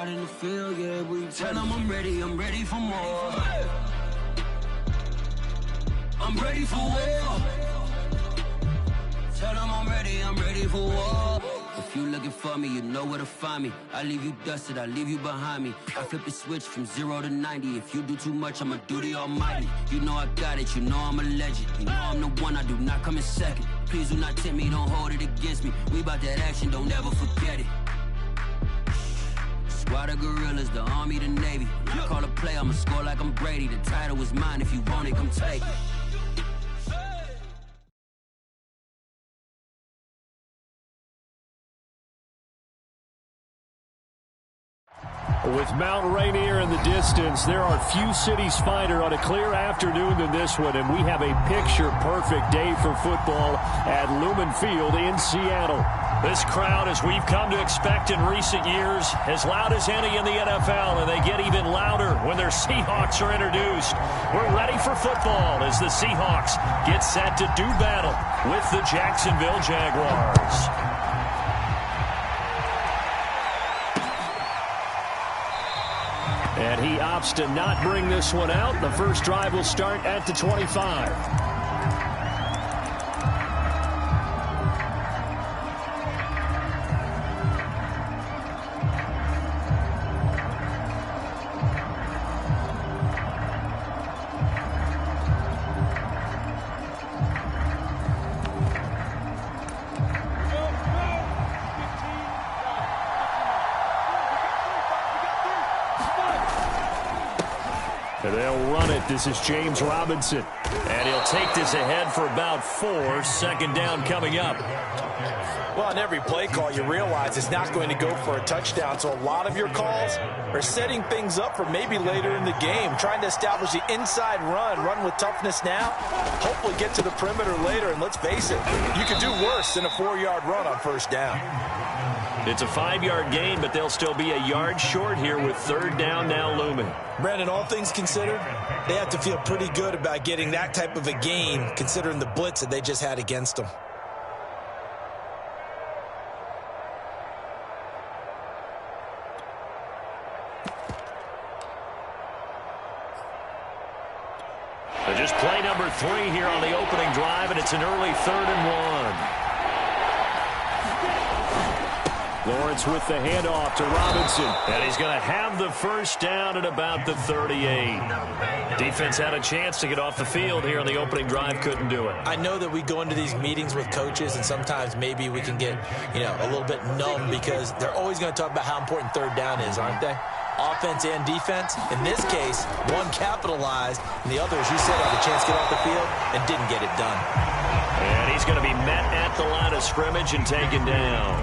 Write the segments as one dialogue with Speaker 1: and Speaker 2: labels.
Speaker 1: out in the field, yeah, we tell them I'm ready for more. I'm ready for war. Tell them I'm ready for war. If you looking for me, you know where to find me. I leave you dusted, I leave you behind me. I flip the switch from 0 to 90. If you do too much, I'ma do the almighty. You know I got it, you know I'm a legend. You know I'm the one, I do not come in second. Please do not tempt me, don't hold it against me. We bout that action, don't ever forget it. Squad of gorillas, the army, the navy. When I call a play, I'ma score like I'm Brady. The title is mine, if you want it, come take it.
Speaker 2: With Mount Rainier in the distance, there are few cities finer on a clear afternoon than this one, and we have a picture-perfect day for football at Lumen Field in Seattle. This crowd, as we've come to expect in recent years, as loud as any in the NFL, and they get even louder when their Seahawks are introduced. We're ready for football as the Seahawks get set to do battle with the Jacksonville Jaguars. And he opts to not bring this one out. The first drive will start at the 25. They'll run it. This is James Robinson. And he'll take this ahead for about 4. Second down coming up.
Speaker 3: Well, on every play call, you realize it's not going to go for a touchdown. So a lot of your calls are setting things up for maybe later in the game, trying to establish the inside run with toughness now, hopefully get to the perimeter later. And let's face it, you could do worse than a 4-yard run on first down.
Speaker 2: It's a 5-yard gain, but they'll still be a yard short here with third down now looming.
Speaker 3: Brandon, all things considered, they have to feel pretty good about getting that type of a gain, considering the blitz that they just had against them.
Speaker 2: So just play number 3 here on the opening drive, and it's an early 3rd and 1. Lawrence with the handoff to Robinson. And he's going to have the first down at about the 38. Defense had a chance to get off the field here on the opening drive. Couldn't do it.
Speaker 3: I know that we go into these meetings with coaches, and sometimes maybe we can get, a little bit numb because they're always going to talk about how important third down is, aren't they? Offense and defense. In this case, one capitalized, and the other, as you said, had a chance to get off the field and didn't get it done.
Speaker 2: And he's going to be met at the line of scrimmage and taken down.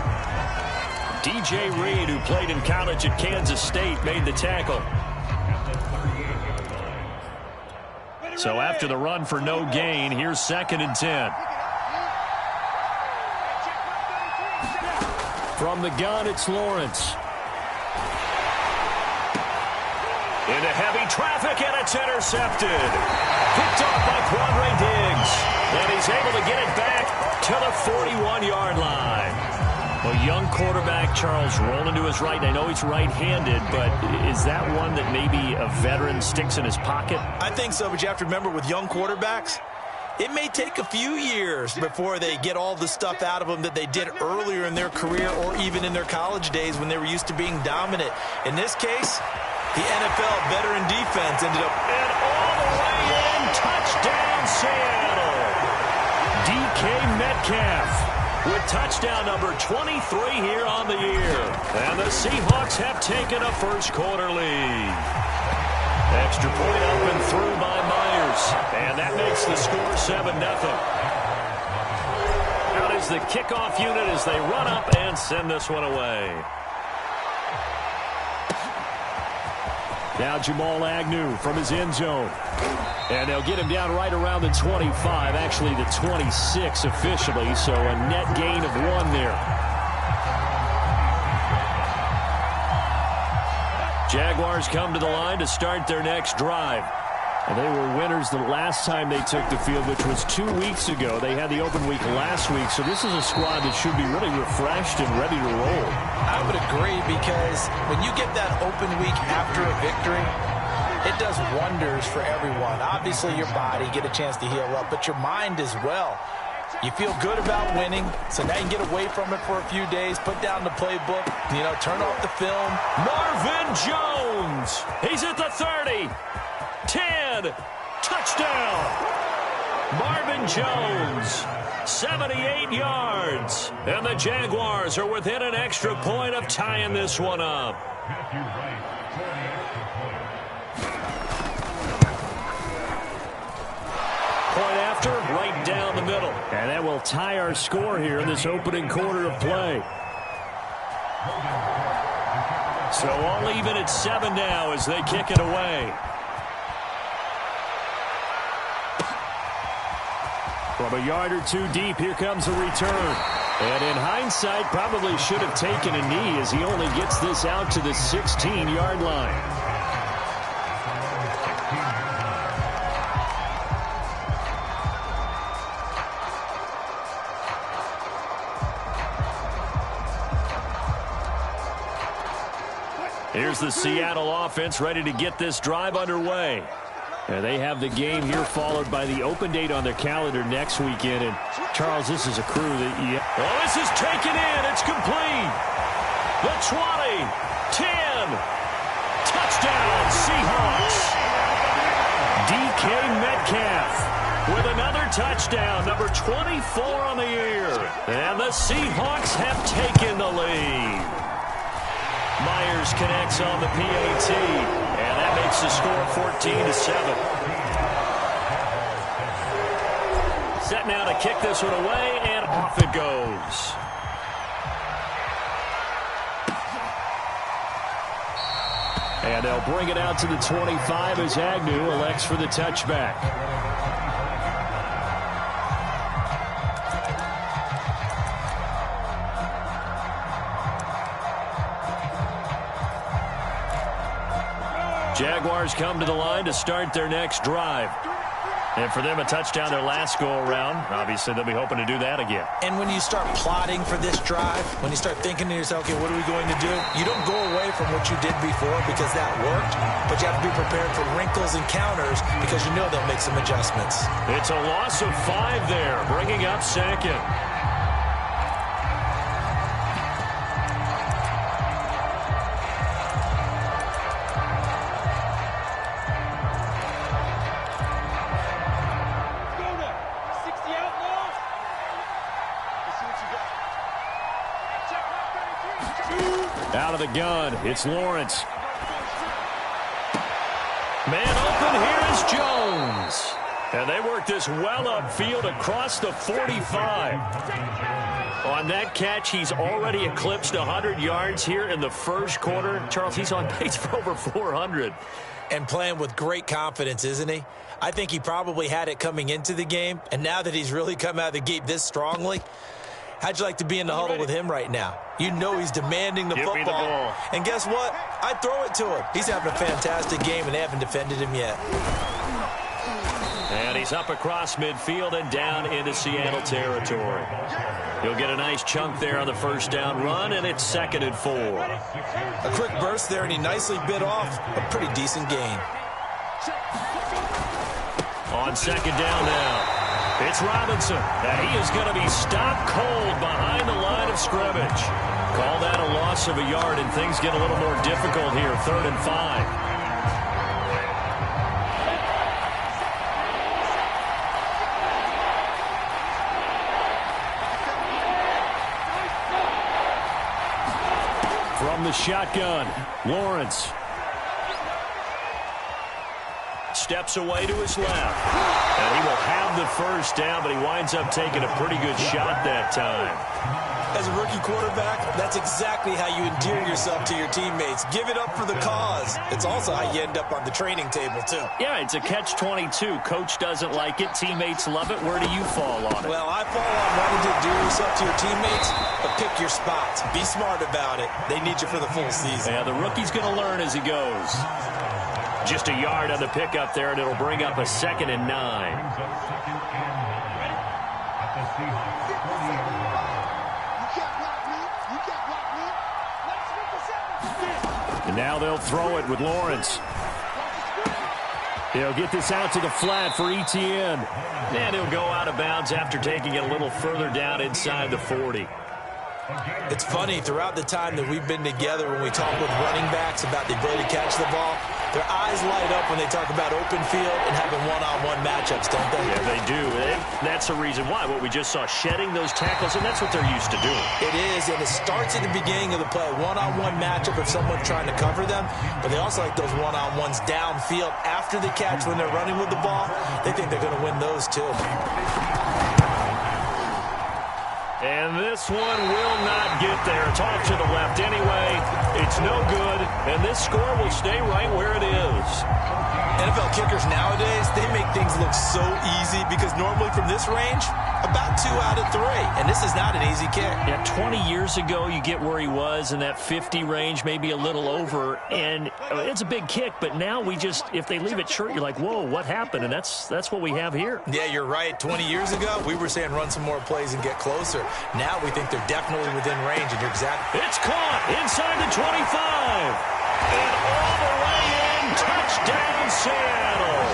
Speaker 2: DJ Reed, who played in college at Kansas State, made the tackle. So after the run for no gain, here's 2nd and 10. From the gun, it's Lawrence. Into heavy traffic, and it's intercepted. Picked off by Quandre Diggs. And he's able to get it back to the 41-yard line. Well, young quarterback Charles rolling to his right. I know he's right-handed, but is that one that maybe a veteran sticks in his pocket?
Speaker 3: I think so, but you have to remember with young quarterbacks, it may take a few years before they get all the stuff out of them that they did earlier in their career or even in their college days when they were used to being dominant. In this case, the NFL veteran defense ended up...
Speaker 2: And all the way in, touchdown Seattle. DK Metcalf with touchdown number 23 here on the year. And the Seahawks have taken a first-quarter lead. Extra point up and through by Myers. And that makes the score 7-0. Out is the kickoff unit as they run up and send this one away. Now Jamal Agnew from his end zone. And they'll get him down right around the 25, actually the 26 officially, so a net gain of 1 there. Jaguars come to the line to start their next drive. And they were winners the last time they took the field, which was 2 weeks ago. They had the open week last week, so this is a squad that should be really refreshed and ready to roll.
Speaker 3: I would agree, because when you get that open week after a victory, it does wonders for everyone. Obviously, your body, get a chance to heal up, but your mind as well. You feel good about winning, so now you can get away from it for a few days, put down the playbook, turn off the film.
Speaker 2: Marvin Jones, he's at the 30. 10, touchdown. Marvin Jones, 78 yards. And the Jaguars are within an extra point of tying this one up. Point after, right down the middle. And that will tie our score here in this opening quarter of play. So all even at 7 now as they kick it away. From a yard or two deep, here comes a return. And in hindsight, probably should have taken a knee as he only gets this out to the 16-yard line. Here's the Seattle offense ready to get this drive underway. And they have the game here followed by the open date on their calendar next weekend. And, Charles, this is a crew that oh, this is taken in. It's complete. The 20, 10. Touchdown, Seahawks. DK Metcalf with another touchdown, number 24 on the year. And the Seahawks have taken the lead. Myers connects on the PAT, and that makes the score 14-7. Set now to kick this one away, and off it goes. And they'll bring it out to the 25 as Agnew elects for the touchback. Jaguars come to the line to start their next drive. And for them, a touchdown their last go-around. Obviously, they'll be hoping to do that again.
Speaker 3: And when you start plotting for this drive, when you start thinking to yourself, okay, what are we going to do? You don't go away from what you did before because that worked, but you have to be prepared for wrinkles and counters because you know they'll make some adjustments.
Speaker 2: It's a loss of 5 there, bringing up second. Out of the gun, it's Lawrence. Man open, here is Jones. And they work this well upfield across the 45. On that catch, he's already eclipsed 100 yards here in the first quarter. Charles, he's on pace for over 400.
Speaker 3: And playing with great confidence, isn't he? I think he probably had it coming into the game, and now that he's really come out of the gate this strongly, how'd you like to be in the huddle with him right now? You know he's demanding the football.
Speaker 2: Me the ball.
Speaker 3: And guess what? I'd throw it to him. He's having a fantastic game, and they haven't defended him yet.
Speaker 2: And he's up across midfield and down into Seattle territory. He'll get a nice chunk there on the first down run, and it's 2nd and 4.
Speaker 3: A quick burst there, and he nicely bit off a pretty decent gain.
Speaker 2: On 2nd down now. It's Robinson, and he is going to be stopped cold behind the line of scrimmage. Call that a loss of a yard, and things get a little more difficult here, 3rd and 5. From the shotgun, Lawrence. Steps away to his left. And he will have the first down, but he winds up taking a pretty good shot that time.
Speaker 3: As a rookie quarterback, that's exactly how you endear yourself to your teammates. Give it up for the cause. It's also how you end up on the training table, too.
Speaker 2: Yeah, it's a catch-22. Coach doesn't like it. Teammates love it. Where do you fall on it?
Speaker 3: Well, I fall on wanting to endear yourself to your teammates, but pick your spots. Be smart about it. They need you for the full season.
Speaker 2: Yeah, the rookie's going to learn as he goes. Just a yard on the pickup there, and it'll bring up a 2nd and 9. And now they'll throw it with Lawrence. He'll get this out to the flat for Etienne. And he'll go out of bounds after taking it a little further down inside the 40.
Speaker 3: It's funny, throughout the time that we've been together, when we talk with running backs about the ability to catch the ball, their eyes light up when they talk about open field and having one-on-one matchups, don't they?
Speaker 2: Yeah, they do. That's the reason why. What we just saw, shedding those tackles, and that's what they're used to doing.
Speaker 3: It is, and it starts at the beginning of the play. One-on-one matchup if someone's trying to cover them, but they also like those one-on-ones downfield after the catch when they're running with the ball. They think they're going to win those, too.
Speaker 2: And this one will not get there. It's off to the left anyway. It's no good, and this score will stay right where it is.
Speaker 3: NFL kickers nowadays, they make things look so easy because normally from this range, about 2 out of 3, and this is not an easy kick.
Speaker 2: Yeah, 20 years ago, you get where he was in that 50 range, maybe a little over, and it's a big kick, but now we just, if they leave it short, you're like, whoa, what happened? And that's what we have here.
Speaker 3: Yeah, you're right. 20 years ago, we were saying run some more plays and get closer. Now we think they're definitely within range, and you're exactly.
Speaker 2: It's caught inside the 25, and all the way in, touchdown Seattle.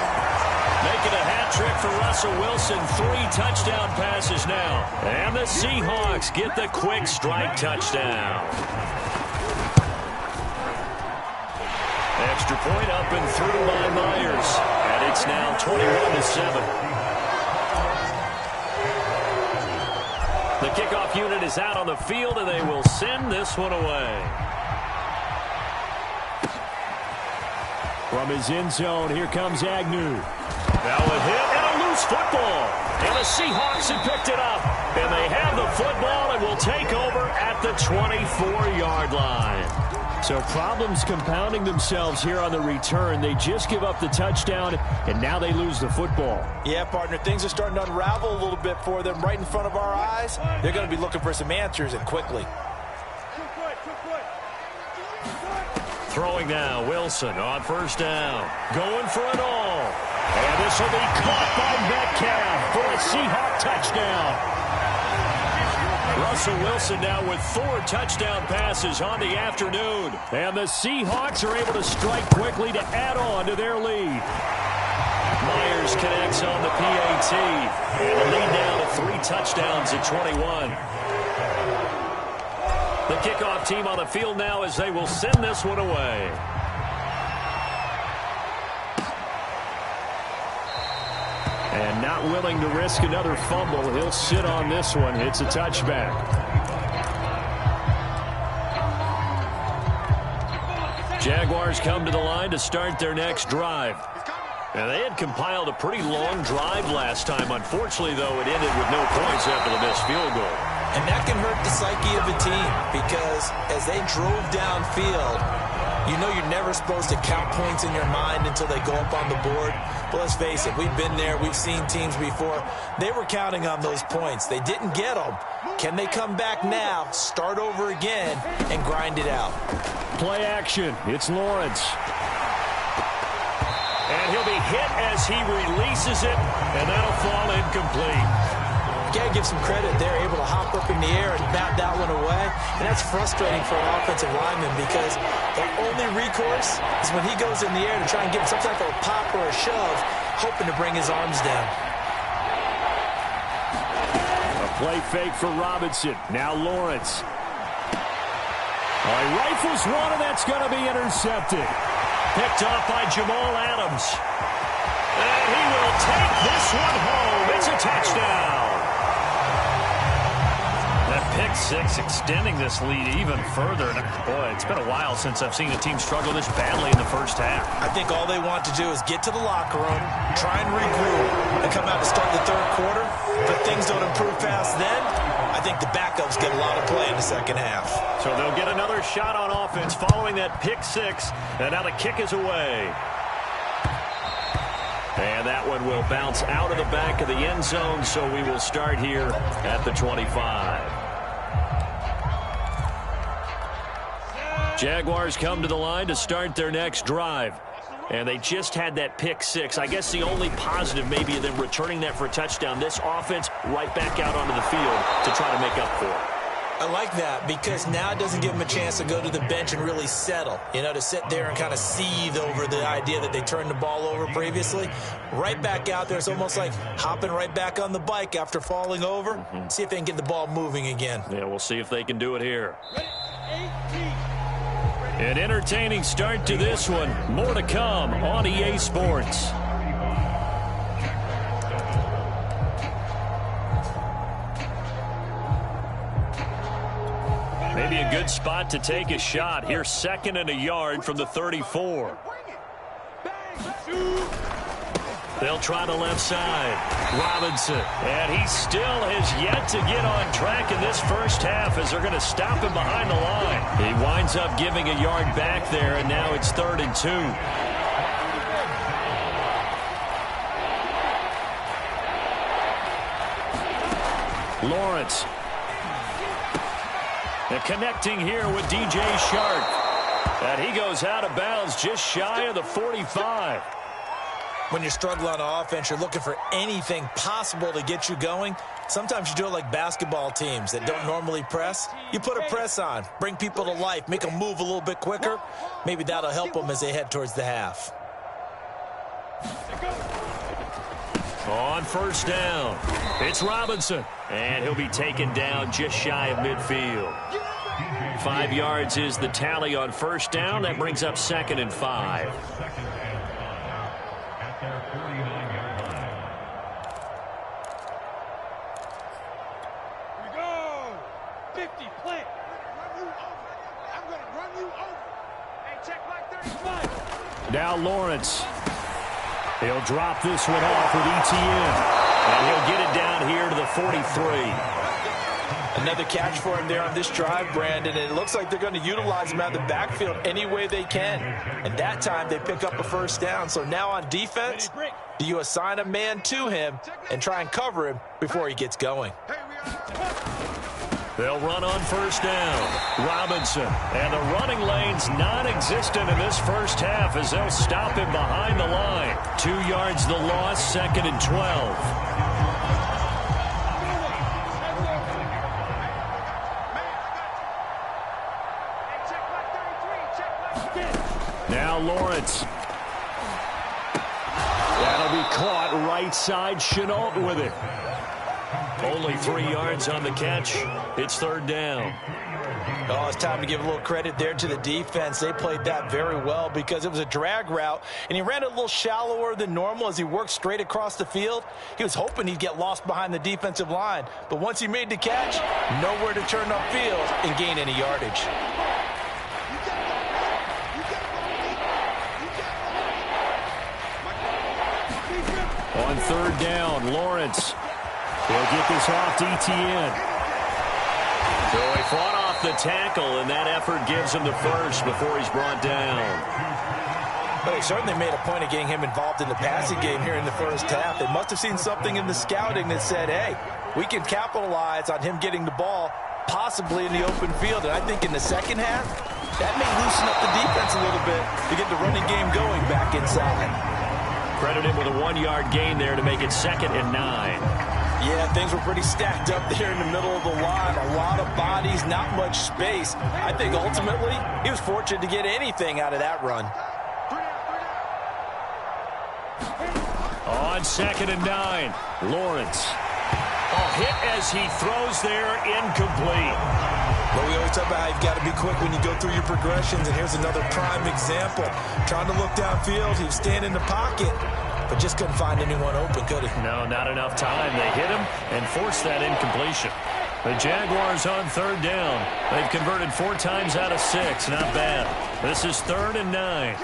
Speaker 2: Making a hat trick for Russell Wilson. 3 touchdown passes now. And the Seahawks get the quick strike touchdown. Extra point up and through by Myers. And it's now 21-7. The kickoff unit is out on the field, and they will send this one away. From his end zone, here comes Agnew. Now a hit and a loose football. And the Seahawks have picked it up. And they have the football and will take over at the 24-yard line. So problems compounding themselves here on the return. They just give up the touchdown, and now they lose the football.
Speaker 3: Yeah, partner, things are starting to unravel a little bit for them right in front of our eyes. They're going to be looking for some answers, and quickly.
Speaker 2: Throwing now, Wilson on first down. Going for it all. And this will be caught by Metcalf for a Seahawk touchdown. Russell Wilson now with 4 touchdown passes on the afternoon. And the Seahawks are able to strike quickly to add on to their lead. Myers connects on the PAT. And the lead now to 3 touchdowns at 21. The kickoff team on the field now as they will send this one away. And not willing to risk another fumble. He'll sit on this one. It's a touchback. Jaguars come to the line to start their next drive. Now, they had compiled a pretty long drive last time. Unfortunately, though, it ended with no points after the missed field goal.
Speaker 3: And that can hurt the psyche of a team because as they drove downfield, you know you're never supposed to count points in your mind until they go up on the board. But let's face it, we've been there. We've seen teams before. They were counting on those points. They didn't get them. Can they come back now, start over again, and grind it out?
Speaker 2: Play action. It's Lawrence. And he'll be hit as he releases it, and that'll fall incomplete.
Speaker 3: You got to give some credit. They're able to hop up in the air and bat that one away. And that's frustrating for an offensive lineman because their only recourse is when he goes in the air to try and get some type of a pop or a shove, hoping to bring his arms down.
Speaker 2: A play fake for Robinson. Now Lawrence. He rifles one, and that's going to be intercepted. Picked off by Jamal Adams. And he will take this one home. It's a touchdown. That pick six extending this lead even further. Boy, it's been a while since I've seen a team struggle this badly in the first half.
Speaker 3: I think all they want to do is get to the locker room, try and regroup, and come out to start the third quarter. But things don't improve fast then. I think the backups get a lot of play in the second half.
Speaker 2: So they'll get another shot on offense following that pick six. And now the kick is away. And that one will bounce out of the back of the end zone, so we will start here at the 25. Jaguars come to the line to start their next drive. And they just had that pick six. I guess the only positive maybe of them returning that for a touchdown. This offense right back out onto the field to try to make up for it.
Speaker 3: I like that because now it doesn't give them a chance to go to the bench and really settle, to sit there and kind of seethe over the idea that they turned the ball over previously. Right back out there, it's almost like hopping right back on the bike after falling over. See if they can get the ball moving again.
Speaker 2: Yeah, we'll see if they can do it here. An entertaining start to this one. More to come on EA Sports. Maybe a good spot to take a shot. Here's 2nd and a yard from the 34. They'll try the left side. Robinson. And he still has yet to get on track in this first half as they're going to stop him behind the line. He winds up giving a yard back there, and now it's 3rd and 2. Lawrence. And connecting here with DJ Shark. And he goes out of bounds just shy of the 45.
Speaker 3: When you're struggling on offense, you're looking for anything possible to get you going. Sometimes you do it like basketball teams that don't normally press. You put a press on, bring people to life, make them move a little bit quicker. Maybe that'll help them as they head towards the half.
Speaker 2: On 1st down, it's Robinson. And he'll be taken down just shy of midfield. 5 yards is the tally on 1st down. That brings up 2nd and 5. Now Lawrence. He'll drop this one off with ETN. And he'll get it down here to the 43.
Speaker 3: Another catch for him there on this drive, Brandon. And it looks like they're going to utilize him out of the backfield any way they can. And that time they pick up a 1st down. So now on defense, do you assign a man to him and try and cover him before he gets going?
Speaker 2: They'll run on 1st down. Robinson. And the running lane's non-existent in this first half as they'll stop him behind the line. 2 yards the loss, 2nd and 12. Now Lawrence. That'll be caught right side. Chenault with it. Only 3 yards on the catch. It's 3rd down.
Speaker 3: Oh, it's time to give a little credit there to the defense. They played that very well because it was a drag route, and he ran it a little shallower than normal as he worked straight across the field. He was hoping he'd get lost behind the defensive line, but once he made the catch, nowhere to turn upfield and gain any yardage.
Speaker 2: On 3rd down, Lawrence. He'll get this off to ETN. So he fought off the tackle, and that effort gives him the first before he's brought down.
Speaker 3: But they certainly made a point of getting him involved in the passing game here in the first half. They must have seen something in the scouting that said, hey, we can capitalize on him getting the ball, possibly in the open field. And I think in the second half, that may loosen up the defense a little bit to get the running game going back inside.
Speaker 2: Credit him with a 1-yard gain there to make it 2nd and 9.
Speaker 3: Yeah, things were pretty stacked up there in the middle of the line. A lot of bodies, not much space. I think ultimately he was fortunate to get anything out of that run.
Speaker 2: On 2nd and 9, Lawrence. A hit as he throws there, incomplete.
Speaker 3: Well, we always talk about how you've got to be quick when you go through your progressions, and here's another prime example. Trying to look downfield, he was standing in the pocket, but just couldn't find anyone open, could he?
Speaker 2: No, not enough time. They hit him and forced that incompletion. The Jaguars on 3rd down. They've converted 4 times out of 6. Not bad. This is 3rd and 9.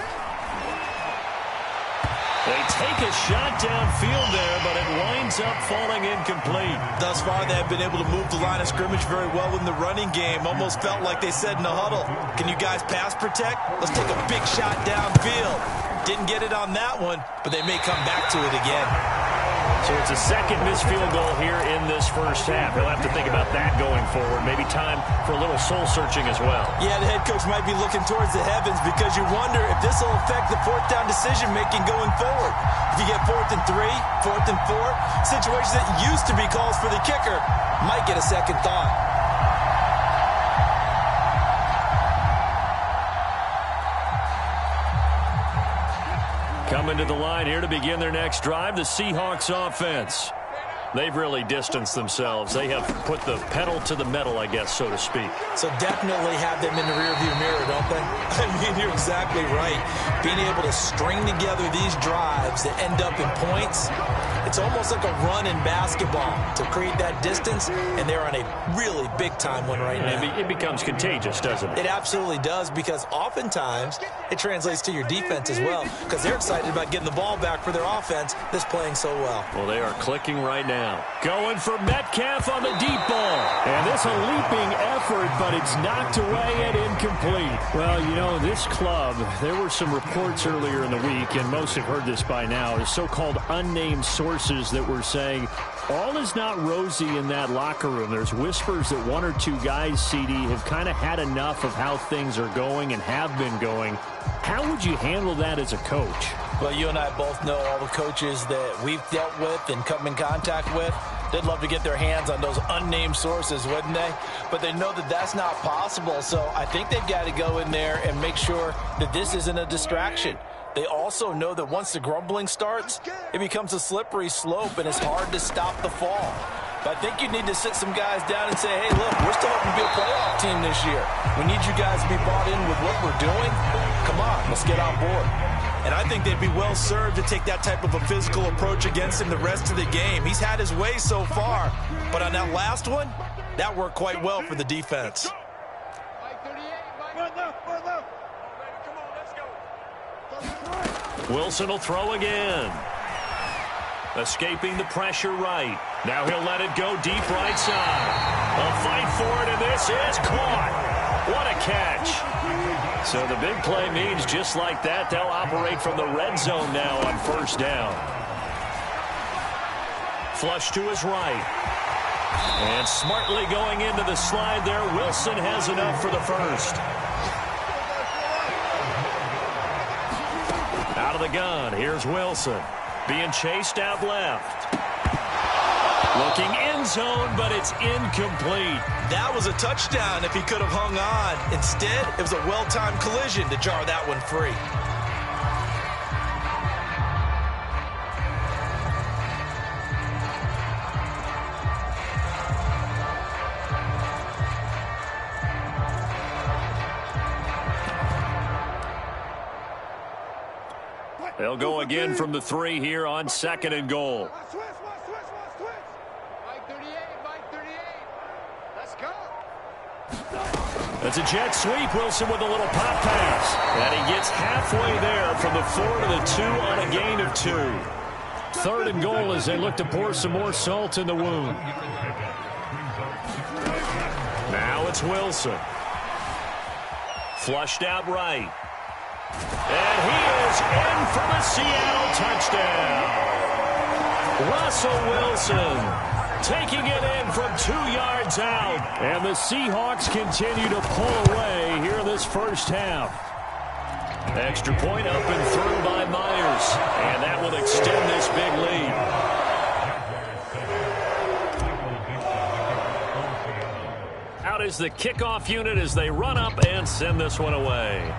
Speaker 2: They take a shot downfield there, but it winds up falling incomplete.
Speaker 3: Thus far, they have been able to move the line of scrimmage very well in the running game. Almost felt like they said in the huddle, can you guys pass protect? Let's take a big shot downfield. Didn't get it on that one, but they may come back to it again.
Speaker 2: So it's a second missed field goal here in this first half. He'll have to think about that going forward. Maybe time for a little soul-searching as well.
Speaker 3: Yeah, the head coach might be looking towards the heavens because you wonder if this will affect the fourth down decision-making going forward. If you get 4th and 3, 4th and 4, situations that used to be calls for the kicker might get a second thought.
Speaker 2: Coming to the line here to begin their next drive, the Seahawks offense. They've really distanced themselves. They have put the pedal to the metal, I guess, so to speak.
Speaker 3: So definitely have them in the rearview mirror, don't they? I mean, you're exactly right. Being able to string together these drives that end up in points, it's almost like a run in basketball to create that distance, and they're on a really big-time one right now.
Speaker 2: It becomes contagious, doesn't it?
Speaker 3: It absolutely does, because oftentimes it translates to your defense as well, because they're excited about getting the ball back for their offense that's playing so well.
Speaker 2: Well, they are clicking right now. Going for Metcalf on the deep ball. And this a leaping effort, but it's knocked away and incomplete. Well, you know, this club, there were some reports earlier in the week, and most have heard this by now, the so-called unnamed sources that were saying all is not rosy in that locker room. There's whispers that 1 or 2 guys, CD, have kind of had enough of how things are going and have been going. How would you handle that as a coach?
Speaker 3: Well, you and I both know all the coaches that we've dealt with and come in contact with. They'd love to get their hands on those unnamed sources, wouldn't they? But they know that that's not possible, so I think they've got to go in there and make sure that this isn't a distraction. They also know that once the grumbling starts, it becomes a slippery slope, and it's hard to stop the fall. But I think you need to sit some guys down and say, hey, look, we're still hoping to be a playoff team this year. We need you guys to be bought in with what we're doing. Come on, let's get on board. And I think they'd be well served to take that type of a physical approach against him the rest of the game. He's had his way so far, but on that last one, that worked quite well for the defense.
Speaker 2: Wilson will throw again. Escaping the pressure right. Now he'll let it go deep right side. A fight for it, and this is caught. What a catch. So the big play means just like that, they'll operate from the red zone now on first down. Flush to his right. And smartly going into the slide there, Wilson has enough for the first. Out of the gun, here's Wilson. Being chased out left. Looking end zone, but it's incomplete.
Speaker 3: That was a touchdown if he could have hung on. Instead, it was a well-timed collision to jar that one free.
Speaker 2: They'll go again from the 3 here on 2nd and goal. That's a jet sweep. Wilson with a little pop pass. And he gets halfway there from the 4 to the 2 on a gain of 2. 3rd and goal as they look to pour some more salt in the wound. Now it's Wilson. Flushed out right. And he is in for the Seattle touchdown. Russell Wilson taking it in from 2 yards out. And the Seahawks continue to pull away here in this first half. Extra point up and through by Myers. And that will extend this big lead. Out is the kickoff unit as they run up and send this one away.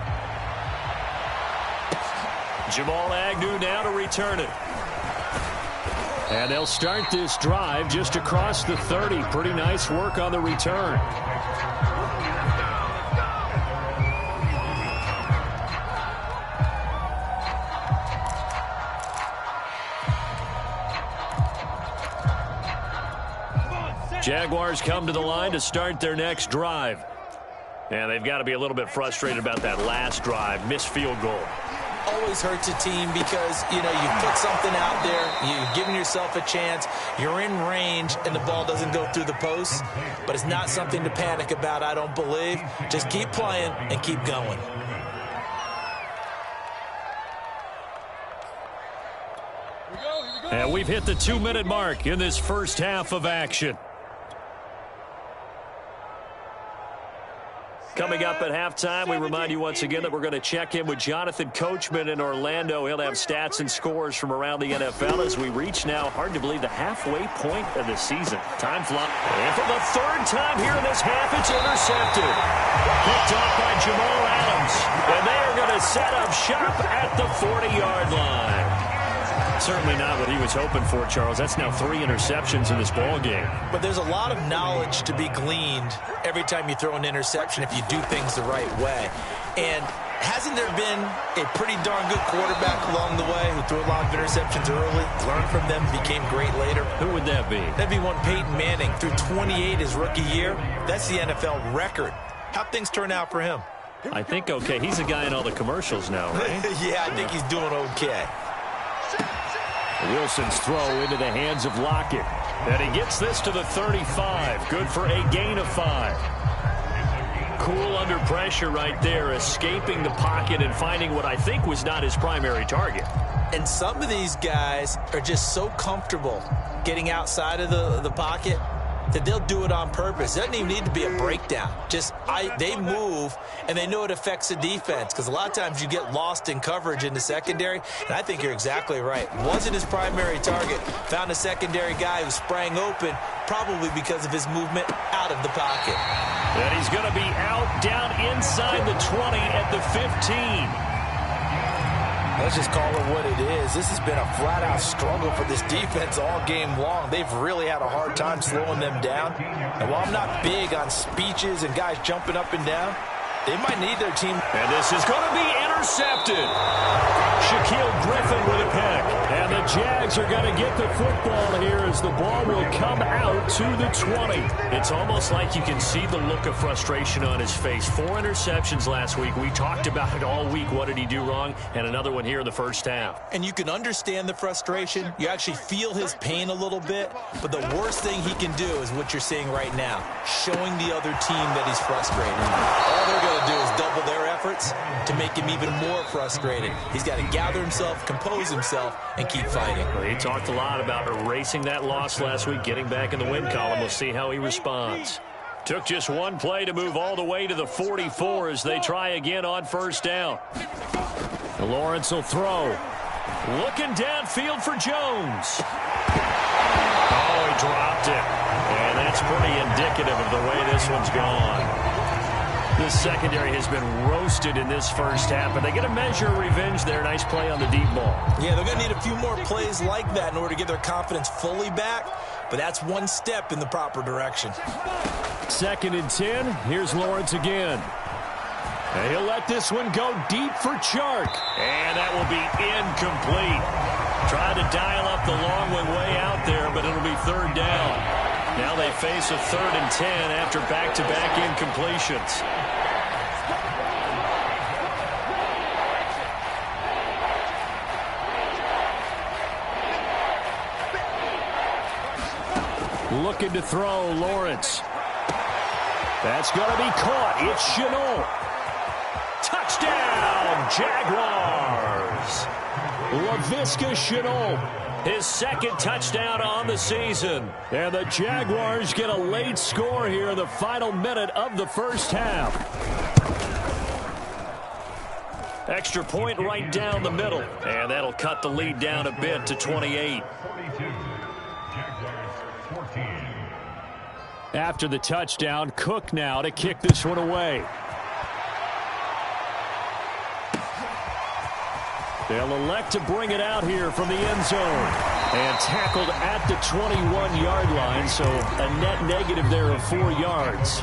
Speaker 2: Jamal Agnew now to return it. And they'll start this drive just across the 30. Pretty nice work on the return. Jaguars come to the line to start their next drive. And they've got to be a little bit frustrated about that last drive. Missed field goal.
Speaker 3: Always hurts a team because, you know, you put something out there, you're giving yourself a chance, you're in range, and the ball doesn't go through the posts. But it's not something to panic about, I don't believe. Just keep playing and keep going.
Speaker 4: Here we go.
Speaker 2: And we've hit the 2-minute mark in this first half of action. Coming up at halftime, we remind you once again that we're going to check in with Jonathan Coachman in Orlando. He'll have stats and scores from around the NFL as we reach now, hard to believe, the halfway point of the season. Time flop. And for the third time here in this half, it's intercepted. Picked off by Jamal Adams. And they are going to set up shop at the 40-yard line. Certainly not what he was hoping for, Charles. That's now 3 interceptions in this ball game.
Speaker 3: But there's a lot of knowledge to be gleaned every time you throw an interception if you do things the right way. And hasn't there been a pretty darn good quarterback along the way who threw a lot of interceptions early, learned from them, became great later?
Speaker 2: Who would that be?
Speaker 3: That'd be one Peyton Manning. Threw 28 his rookie year. That's the NFL record. How'd things turn out for him?
Speaker 2: I think okay. He's a guy in all the commercials now, right?
Speaker 3: Yeah, I think he's doing okay.
Speaker 2: Wilson's throw into the hands of Lockett. And he gets this to the 35. Good for a gain of 5. Cool under pressure right there, escaping the pocket and finding what I think was not his primary target.
Speaker 3: And some of these guys are just so comfortable getting outside of the pocket that they'll do it on purpose. It doesn't even need to be a breakdown. They move, and they know it affects the defense, because a lot of times you get lost in coverage in the secondary, and I think you're exactly right. Wasn't his primary target. Found a secondary guy who sprang open, probably because of his movement out of the pocket.
Speaker 2: And he's going to be out down inside the 20 at the 15.
Speaker 3: Let's just call it what it is. This has been a flat-out struggle for this defense all game long. They've really had a hard time slowing them down. And while I'm not big on speeches and guys jumping up and down, they might need their team.
Speaker 2: And this is going to be intercepted. Shaquille Griffin with a pick. And the Jags are going to get the football here as the ball will come out to the 20. It's almost like you can see the look of frustration on his face. 4 interceptions last week. We talked about it all week. What did he do wrong? And another one here in the first half.
Speaker 3: And you can understand the frustration. You actually feel his pain a little bit. But the worst thing he can do is what you're seeing right now, showing the other team that he's frustrated. All they're going to do is double their efforts to make him even more frustrated. He's got to gather himself, compose himself, and keep fighting.
Speaker 2: Well, he talked a lot about erasing that loss last week, getting back in the win column. We'll see how he responds. Took just one play to move all the way to the 44 as they try again on first down. Lawrence will throw. Looking downfield for Jones. Oh, he dropped it. And that's pretty indicative of the way this one's gone. The secondary has been roasted in this first half, but they get a measure of revenge there. Nice play on the deep ball.
Speaker 3: Yeah, they're going to need a few more plays like that in order to get their confidence fully back, but that's one step in the proper direction.
Speaker 2: 2nd and 10. Here's Lawrence again. And he'll let this one go deep for Chark. And that will be incomplete. Tried to dial up the long way out there, but it'll be 3rd down. Now they face a 3rd and 10 after back-to-back incompletions. Looking to throw, Lawrence. That's going to be caught. It's Shenault. Touchdown, Jaguars. Laviska Shenault. His 2nd touchdown on the season. And the Jaguars get a late score here in the final minute of the first half. Extra point right down the middle. And that'll cut the lead down a bit to 28. After the touchdown, Cook now to kick this one away. They'll elect to bring it out here from the end zone. And tackled at the 21-yard line, so a net negative there of 4 yards.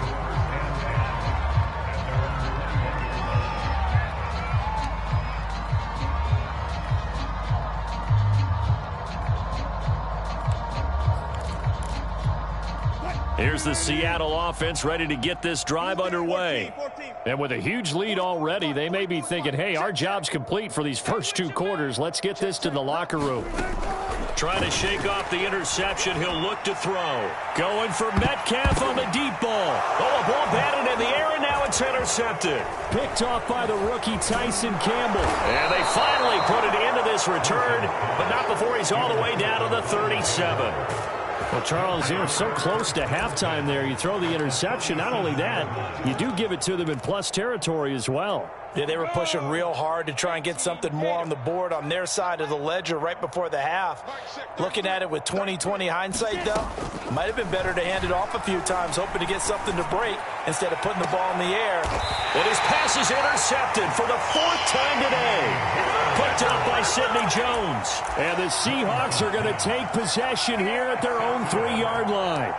Speaker 2: Here's the Seattle offense ready to get this drive underway. And with a huge lead already, they may be thinking, hey, our job's complete for these first 2 quarters. Let's get this to the locker room. Trying to shake off the interception. He'll look to throw. Going for Metcalf on the deep ball. Oh, a ball batted in the air, and now it's intercepted. Picked off by the rookie Tyson Campbell. And they finally put it into this return, but not before he's all the way down to the 37. Well, Charles, you're so close to halftime there. You throw the interception. Not only that, you do give it to them in plus territory as well.
Speaker 3: Yeah, they were pushing real hard to try and get something more on the board on their side of the ledger right before the half. Looking at it with 20/20 hindsight, though, might have been better to hand it off a few times, hoping to get something to break instead of putting the ball in the air.
Speaker 2: And his pass is intercepted for the 4th time today. Picked up by Sidney Jones. And the Seahawks are going to take possession here at their own 3-yard line.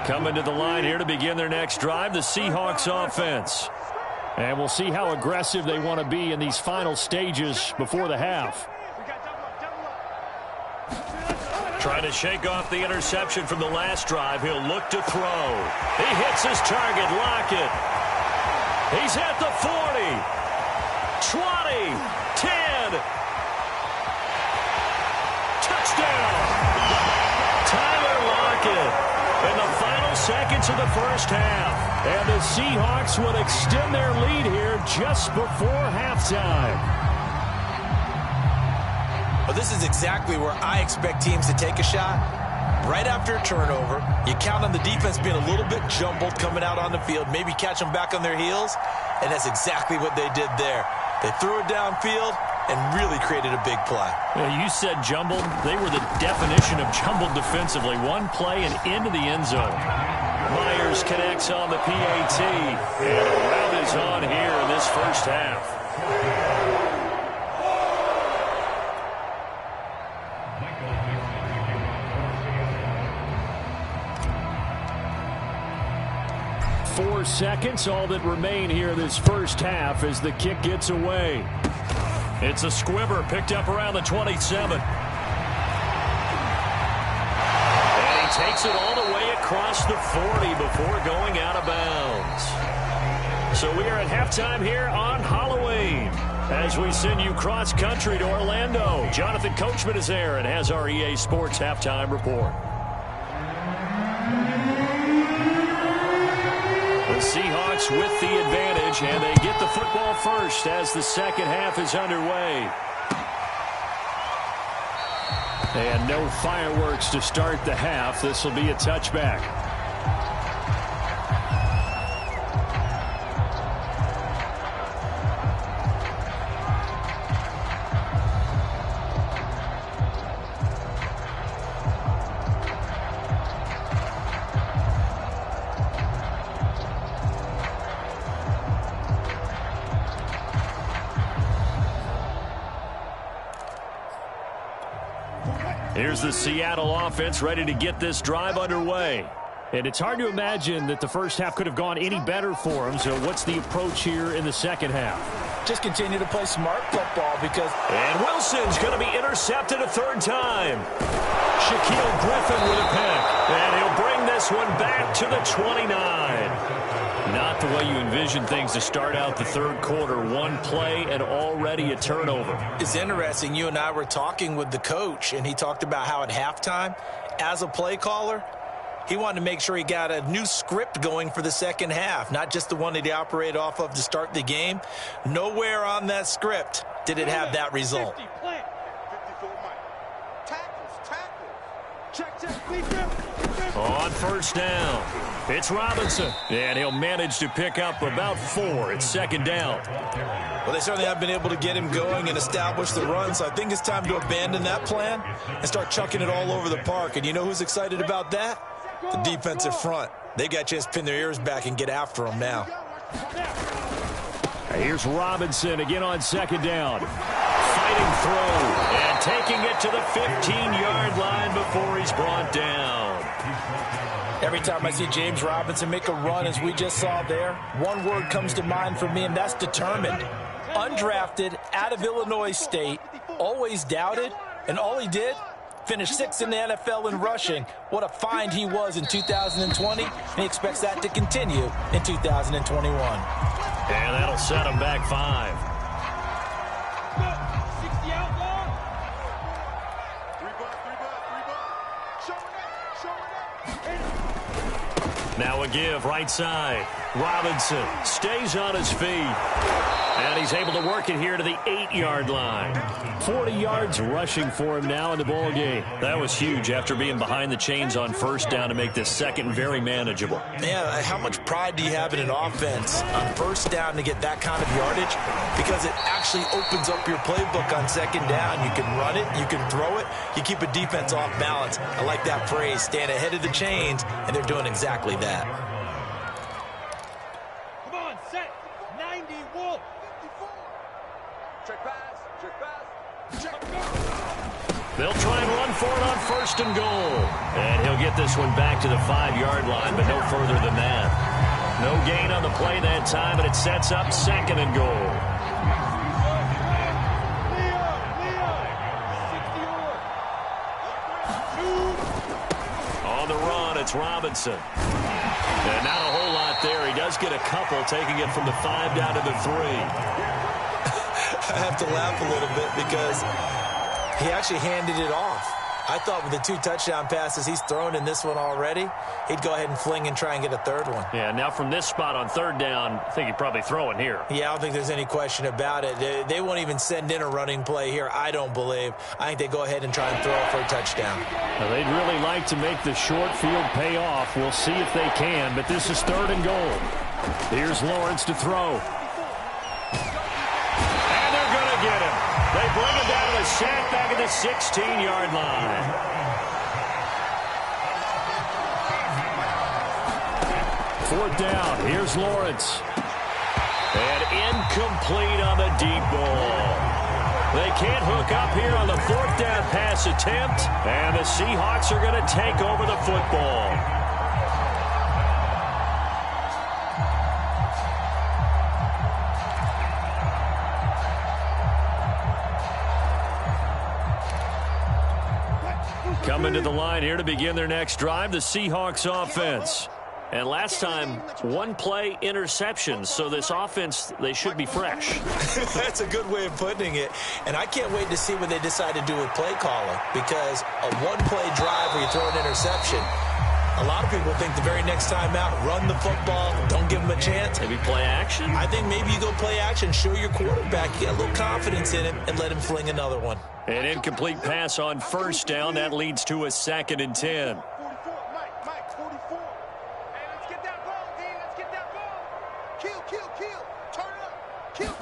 Speaker 2: Coming to the line here to begin their next drive, the Seahawks offense. And we'll see how aggressive they want to be in these final stages before the half. Trying to shake off the interception from the last drive. He'll look to throw. He hits his target, Lockett. He's at the 40, 20, 10. Touchdown. Tyler Lockett. In the final seconds of the first half. And the Seahawks will extend their lead here just before halftime.
Speaker 3: Well, this is exactly where I expect teams to take a shot. Right after a turnover, you count on the defense being a little bit jumbled coming out on the field, maybe catch them back on their heels, and that's exactly what they did there. They threw it downfield and really created a big play.
Speaker 2: Yeah, you said jumbled. They were the definition of jumbled defensively. One play and into the end zone. Myers connects on the PAT. And a rout is on here in this first half. Four seconds, all that remain here this first half as the kick gets away. It's a squibber picked up around the 27. And he takes it all the way across the 40 before going out of bounds. So we are at halftime here on Halloween as we send you cross country to Orlando. Jonathan Coachman is there and has our EA Sports halftime report. Seahawks with the advantage, and they get the football first as the second half is underway. And no fireworks to start the half. This will be a touchback. Here's the Seattle offense ready to get this drive underway. And it's hard to imagine that the first half could have gone any better for them. So what's the approach here in the second half?
Speaker 3: Just continue to play smart football because...
Speaker 2: And Wilson's going to be intercepted a third time. Shaquille Griffin with a pick. And he'll bring this one back to the 29. Not the way you envision things to start out the third quarter. One play and already a turnover.
Speaker 3: It's interesting. You and I were talking with the coach, and he talked about how at halftime, as a play caller, he wanted to make sure he got a new script going for the second half, not just the one that he operated off of to start the game. Nowhere on that script did it have that result.
Speaker 2: On first down, it's Robinson, and he'll manage to pick up about 4. It's second down.
Speaker 3: Well, they certainly have been able to get him going and establish the run, so I think it's time to abandon that plan and start chucking it all over the park. And you know who's excited about that? The defensive front. They got a chance to pin their ears back and get after him now.
Speaker 2: Here's Robinson again on second down. Fighting through and taking it to the 15-yard line before he's brought down.
Speaker 3: Every time I see James Robinson make a run, as we just saw there, one word comes to mind for me, and that's determined. Undrafted, out of Illinois State, always doubted, and all he did Finished 6th in the NFL in rushing. What a find he was in 2020. And he expects that to continue in 2021.
Speaker 2: And that'll set him back 5. Now a give, right side. Robinson stays on his feet. And he's able to work it here to the 8-yard line. 40 yards rushing for him now in the ball game. That was huge after being behind the chains on first down to make this second very manageable.
Speaker 3: Yeah, how much pride do you have in an offense on first down to get that kind of yardage? Because it actually opens up your playbook on second down. You can run it, you can throw it, you keep a defense off balance. I like that phrase, stand ahead of the chains, and they're doing exactly that.
Speaker 4: Come on, set, 90, Wolf.
Speaker 5: Check pass, check pass, check.
Speaker 2: They'll try and run for it on first and goal. And he'll get this one back to the 5-yard line, but no further than that. No gain on the play that time, but it sets up second and goal. On the run, it's Robinson. And not a whole lot there. He does get a couple, taking it from the 5 down to the 3.
Speaker 3: I have to laugh a little bit because he actually handed it off. I thought with the 2 touchdown passes he's thrown in this one already, he'd go ahead and fling and try and get a third one.
Speaker 2: Yeah, now from this spot on third down, I think he'd probably throw it here.
Speaker 3: Yeah, I don't think there's any question about it. They won't even send in a running play here, I don't believe. I think they go ahead and try and throw it for a touchdown.
Speaker 2: Now, they'd really like to make the short field pay off. We'll see if they can, but this is third and goal. Here's Lawrence to throw. Get him. They bring him down to the sack back at the 16-yard line. Fourth down. Here's Lawrence. And incomplete on the deep ball. They can't hook up here on the fourth down pass attempt. And the Seahawks are going to take over the football. Coming to the line here to begin their next drive, the Seahawks offense. And last time, 1 play interception, so this offense, they should be fresh.
Speaker 3: That's a good way of putting it. And I can't wait to see what they decide to do with play calling, because a 1-play drive where you throw an interception, a lot of people think the very next time out, run the football, don't give them a chance.
Speaker 2: Maybe play action?
Speaker 3: I think maybe you go play action, show your quarterback, get a little confidence in him, and let him fling another one.
Speaker 2: An incomplete pass on first down. That leads to a 2nd and 10.
Speaker 4: 44, Mike, 44. Hey, let's get that ball, D. Let's get that ball. Kill. Turn up. Kill.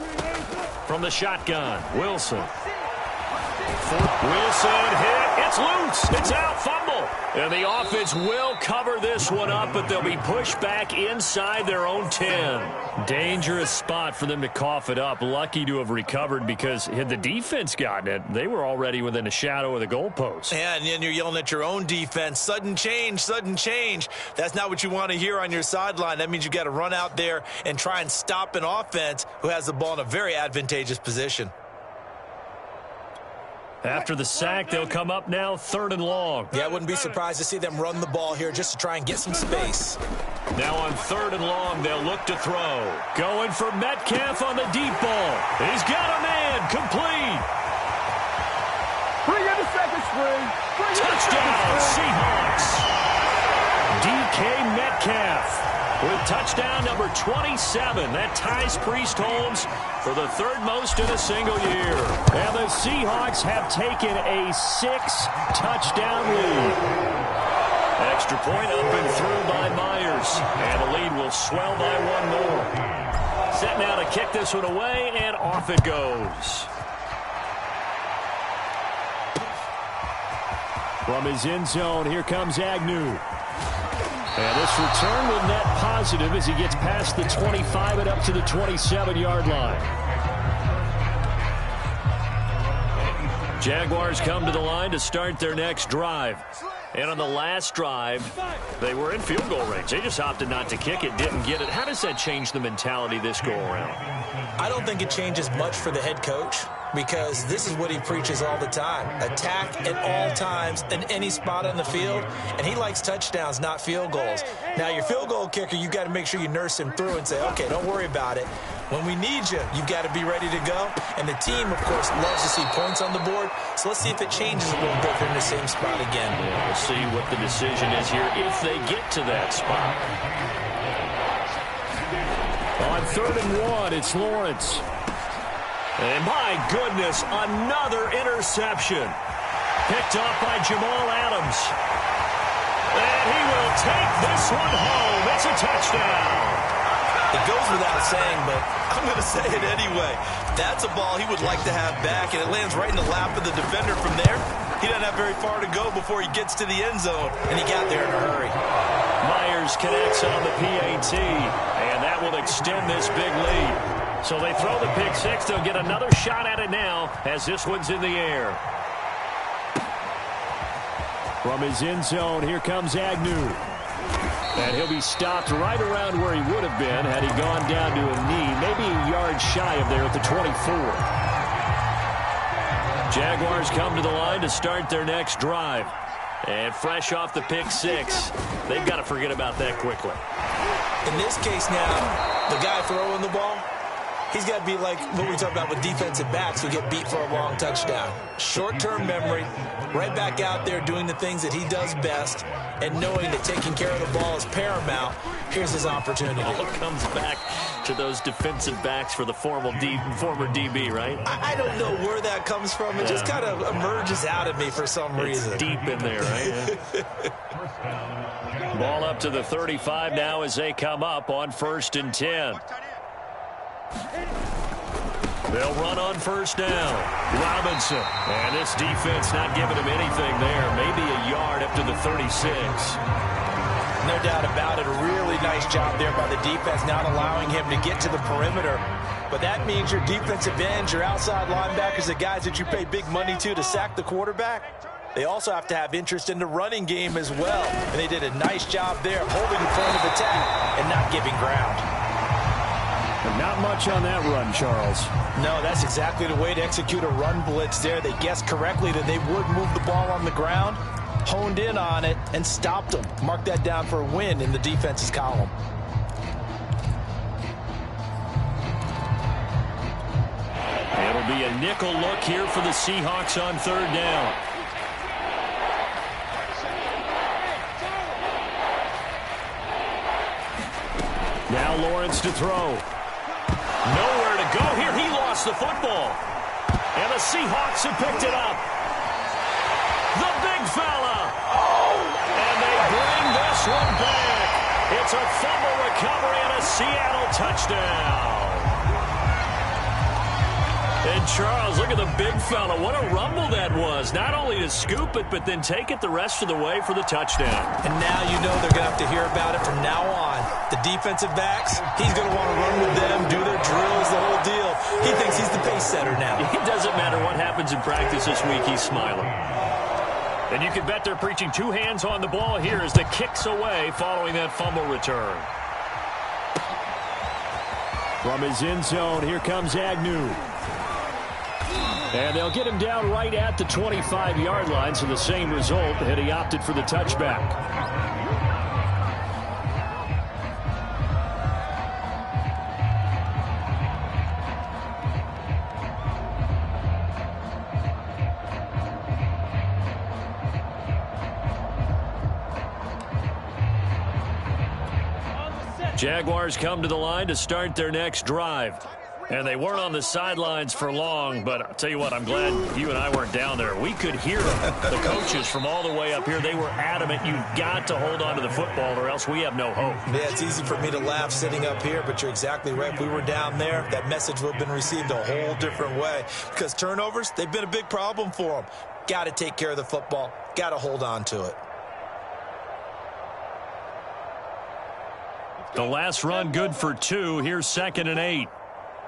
Speaker 2: From the shotgun, Wilson. Wilson hit. It's loose. It's out. Fumble. And the offense will cover this one up, but they'll be pushed back inside their own 10. Dangerous spot for them to cough it up. Lucky to have recovered, because had the defense gotten it, they were already within a shadow of the goalpost.
Speaker 3: Yeah, and then you're yelling at your own defense. Sudden change. That's not what you want to hear on your sideline. That means you got to run out there and try and stop an offense who has the ball in a very advantageous position.
Speaker 2: After the sack, they'll come up now 3rd and long.
Speaker 3: Yeah, I wouldn't be surprised to see them run the ball here just to try and get some space.
Speaker 2: Now on 3rd and long, they'll look to throw. Going for Metcalf on the deep ball. He's got a man. Complete.
Speaker 4: Bring in the second string.
Speaker 2: Touchdown, Seahawks. DK Metcalf with touchdown number 27. That ties Priest Holmes for the 3rd most in a single year. And the Seahawks have taken a 6-touchdown lead. Extra point up and through by Myers. And the lead will swell by 1 more. Set now to kick this one away, and off it goes. From his end zone, here comes Agnew. And this return will net positive as he gets past the 25 and up to the 27-yard line. Jaguars come to the line to start their next drive. And on the last drive, they were in field goal range. They just opted not to kick it, didn't get it. How does that change the mentality this go around?
Speaker 3: I don't think it changes much for the head coach. because this is what he preaches all the time. Attack at all times in any spot on the field, and he likes touchdowns, not field goals. Now, your field goal kicker, you've got to make sure you nurse him through and say, okay, don't worry about it. When we need you, you've got to be ready to go. And the team, of course, loves to see points on the board. So let's see if it changes a little bit. They're in the same spot again.
Speaker 2: Yeah, we'll see what the decision is here if they get to that spot. On 3rd and 1, it's Lawrence. And my goodness, another interception. Picked off by Jamal Adams. And he will take this one home. It's a touchdown.
Speaker 3: It goes without saying, but I'm going to say it anyway. That's a ball he would like to have back, and it lands right in the lap of the defender from there. He doesn't have very far to go before he gets to the end zone, and he got there in a hurry.
Speaker 2: Myers connects on the PAT, and that will extend this big lead. So they throw the pick six. They'll get another shot at it now as this one's in the air. From his end zone, here comes Agnew. And he'll be stopped right around where he would have been had he gone down to a knee, maybe a yard shy of there at the 24. Jaguars come to the line to start their next drive. And fresh off the pick six, they've got to forget about that quickly.
Speaker 3: In this case now, the guy throwing the ball, he's got to be like what we talked about with defensive backs who get beat for a long touchdown. Short-term memory, right back out there doing the things that he does best, and knowing that taking care of the ball is paramount. Here's his opportunity.
Speaker 2: All comes back to those defensive backs for the former DB, right?
Speaker 3: I don't know where that comes from. It just kind of emerges out of me for some reason.
Speaker 2: It's deep in there, right? Ball up to the 35 now as they come up on 1st and 10. They'll run on 1st down. Robinson. And this defense not giving him anything there. Maybe a yard up to the 36.
Speaker 3: No doubt about it. A really nice job there by the defense, not allowing him to get to the perimeter. But that means your defensive ends, your outside linebackers, the guys that you pay big money to sack the quarterback, they also have to have interest in the running game as well. And they did a nice job there holding the point of attack and not giving ground.
Speaker 2: Not much on that run, Charles.
Speaker 3: No, that's exactly the way to execute a run blitz there. They guessed correctly that they would move the ball on the ground, honed in on it, and stopped them. Mark that down for a win in the defense's column.
Speaker 2: It'll be a nickel look here for the Seahawks on 3rd down. Now Lawrence to throw. Nowhere to go here. He lost the football. And the Seahawks have picked it up. The big fella. And they bring this one back. It's a fumble recovery and a Seattle touchdown. And Charles, look at the big fella. What a rumble that was. Not only to scoop it, but then take it the rest of the way for the touchdown.
Speaker 3: And now you know they're going to have to hear about it from now on. The defensive backs, he's going to want to run with them, do their drills, the whole deal. He thinks he's the pace setter now.
Speaker 2: It doesn't matter what happens in practice this week, he's smiling. And you can bet they're preaching 2 hands on the ball here as the kick's away following that fumble return. From his end zone, here comes Agnew. And they'll get him down right at the 25-yard line, so the same result had he opted for the touchback. Jaguars come to the line to start their next drive. And they weren't on the sidelines for long, but I'll tell you what, I'm glad you and I weren't down there. We could hear the coaches from all the way up here. They were adamant, you've got to hold on to the football or else we have no hope.
Speaker 3: Yeah, it's easy for me to laugh sitting up here, but you're exactly right. If we were down there, that message would have been received a whole different way. Because turnovers, they've been a big problem for them. Got to take care of the football. Got to hold on to it.
Speaker 2: The last run good for 2. Here's 2nd and 8.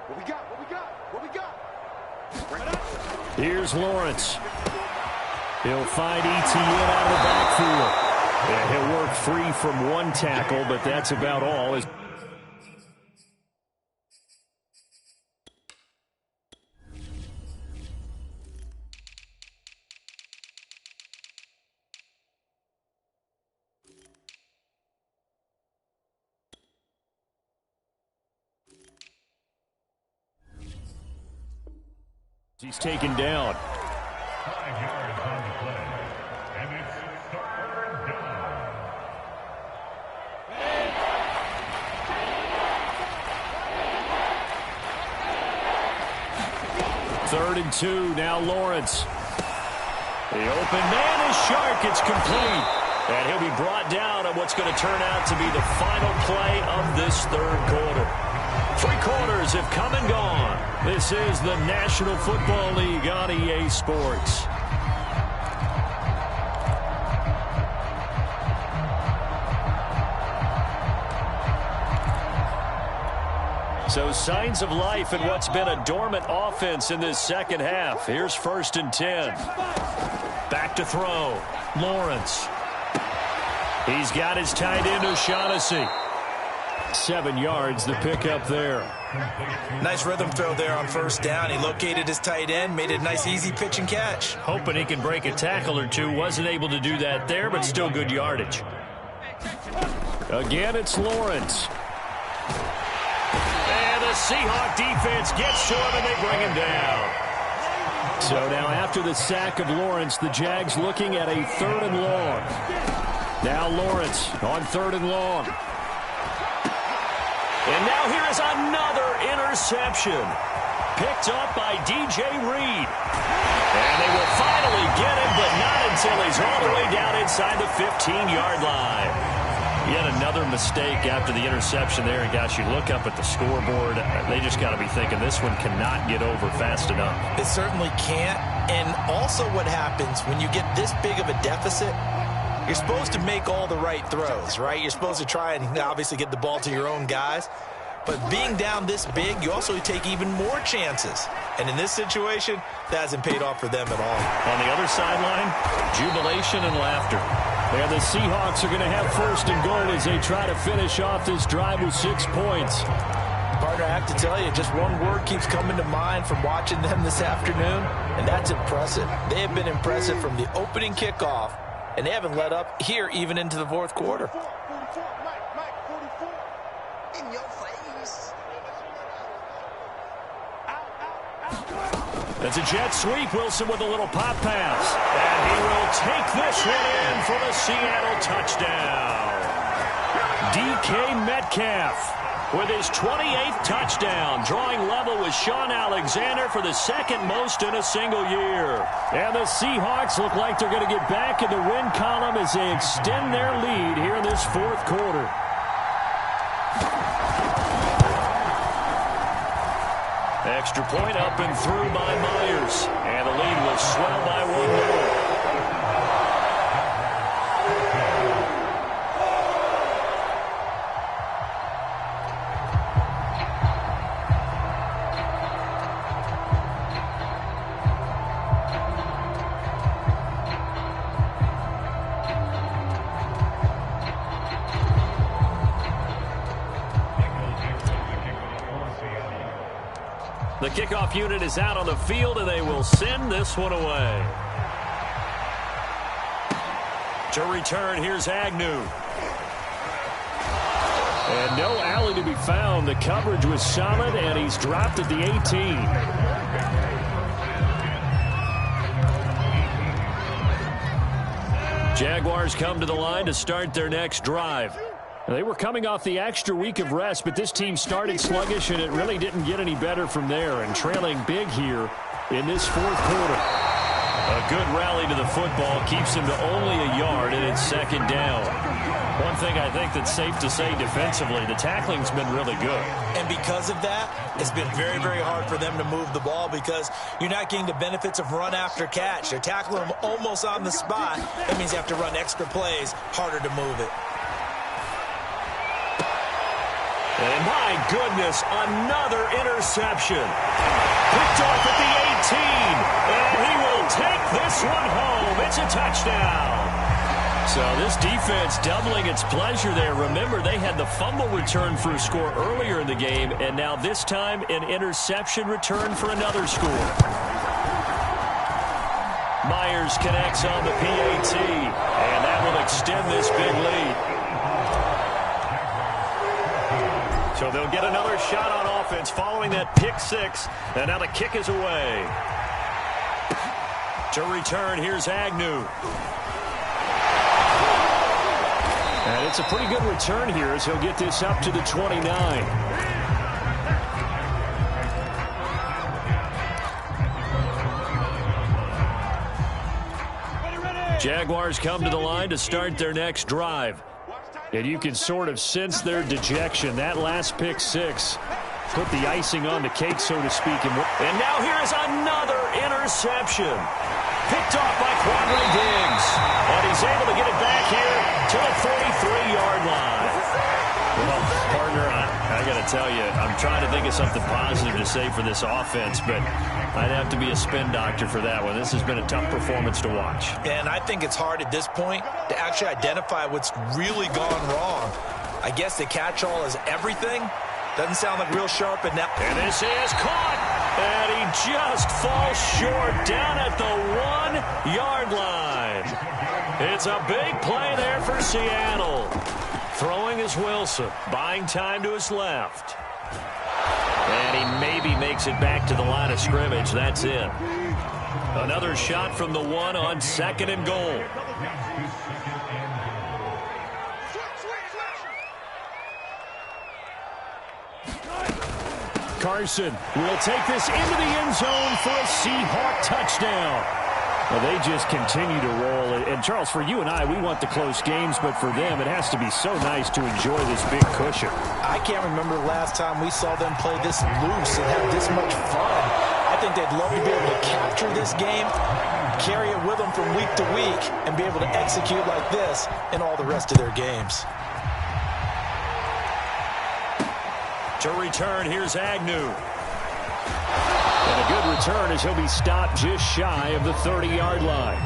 Speaker 4: What we got? What we got? What we got?
Speaker 2: Here's Lawrence. He'll find ETN out of the backfield. And he'll work free from 1 tackle, but that's about all. He's taken down.
Speaker 6: 5 yards on the play. And it's third down.
Speaker 2: Third and 2, now Lawrence. The open man is Shark. It's complete. And he'll be brought down on what's going to turn out to be the final play of this third quarter. 3 quarters have come and gone. This is the National Football League on EA Sports. So signs of life in what's been a dormant offense in this second half. Here's 1st and 10. Back to throw. Lawrence. He's got his tight end, O'Shaughnessy. 7 yards, the pickup there.
Speaker 3: Nice rhythm throw there on 1st down. He located his tight end, made it a nice easy pitch and catch.
Speaker 2: Hoping he can break a tackle or two. Wasn't able to do that there, but still good yardage. Again, it's Lawrence. And the Seahawk defense gets to him, and they bring him down. So now after the sack of Lawrence, the Jags looking at a 3rd and long. Now Lawrence on 3rd and long. And now here is another interception. Picked up by DJ Reed. And they will finally get him, but not until he's all the way down inside the 15-yard line. Yet another mistake after the interception there. And gosh, you look up at the scoreboard, they just got to be thinking this one cannot get over fast enough.
Speaker 3: It certainly can't. And also what happens when you get this big of a deficit, you're supposed to make all the right throws, right? You're supposed to try and obviously get the ball to your own guys. But being down this big, you also take even more chances. And in this situation, that hasn't paid off for them at all.
Speaker 2: On the other sideline, jubilation and laughter. And the Seahawks are going to have 1st and goal as they try to finish off this drive with 6 points.
Speaker 3: Partner, I have to tell you, just one word keeps coming to mind from watching them this afternoon, and that's impressive. They have been impressive from the opening kickoff, and they haven't let up here even into the 4th quarter.
Speaker 4: 44, Mike, 44. In your face.
Speaker 2: That's a jet sweep. Wilson with a little pop pass. And he will take this one in for the Seattle touchdown. DK Metcalf with his 28th touchdown, drawing level with Sean Alexander for the 2nd most in a single year. And the Seahawks look like they're going to get back in the win column as they extend their lead here in this 4th quarter. Extra point up and through by Myers. And the lead will swell by 1 more. The kickoff unit is out on the field, and they will send this one away. To return, here's Agnew. And no alley to be found. The coverage was solid, and he's dropped at the 18. Jaguars come to the line to start their next drive. They were coming off the extra week of rest, but this team started sluggish, and it really didn't get any better from there, and trailing big here in this 4th quarter. A good rally to the football keeps him to only a yard, and it's 2nd down. One thing I think that's safe to say defensively, the tackling's been really good.
Speaker 3: And because of that, it's been very, very hard for them to move the ball because you're not getting the benefits of run after catch. They're tackling them almost on the spot. That means you have to run extra plays, harder to move it.
Speaker 2: And my goodness, another interception. Picked off at the 18. And he will take this one home. It's a touchdown. So this defense doubling its pleasure there. Remember, they had the fumble return for a score earlier in the game, and now this time an interception return for another score. Myers connects on the PAT, and that will extend this big lead. So they'll get another shot on offense following that pick 6, and now the kick is away. To return, here's Agnew. And it's a pretty good return here as he'll get this up to the 29. Jaguars come to the line to start their next drive. And you can sort of sense their dejection. That last pick six put the icing on the cake, so to speak. And now here is another interception. Picked off by Quadre Diggs. And he's able to get it back here to the 43-yard line. Well, partner, I got to tell you, I'm trying to think of something positive to say for this offense, but I'd have to be a spin doctor for that one. This has been a tough performance to watch.
Speaker 3: And I think it's hard at this point to actually identify what's really gone wrong. I guess the catch-all is everything. Doesn't sound like real sharp in that.
Speaker 2: And this is caught. And he just falls short down at the 1-yard line. It's a big play there for Seattle. Throwing is Wilson, buying time to his left. And he maybe makes it back to the line of scrimmage. That's it. Another shot from the 1 on 2nd and goal. Carson will take this into the end zone for a Seahawk touchdown. Well, they just continue to roll. And, Charles, for you and I, we want the close games, but for them, it has to be so nice to enjoy this big cushion.
Speaker 3: I can't remember the last time we saw them play this loose and have this much fun. I think they'd love to be able to capture this game, carry it with them from week to week, and be able to execute like this in all the rest of their games.
Speaker 2: To return, here's Agnew. And a good return as he'll be stopped just shy of the 30-yard line.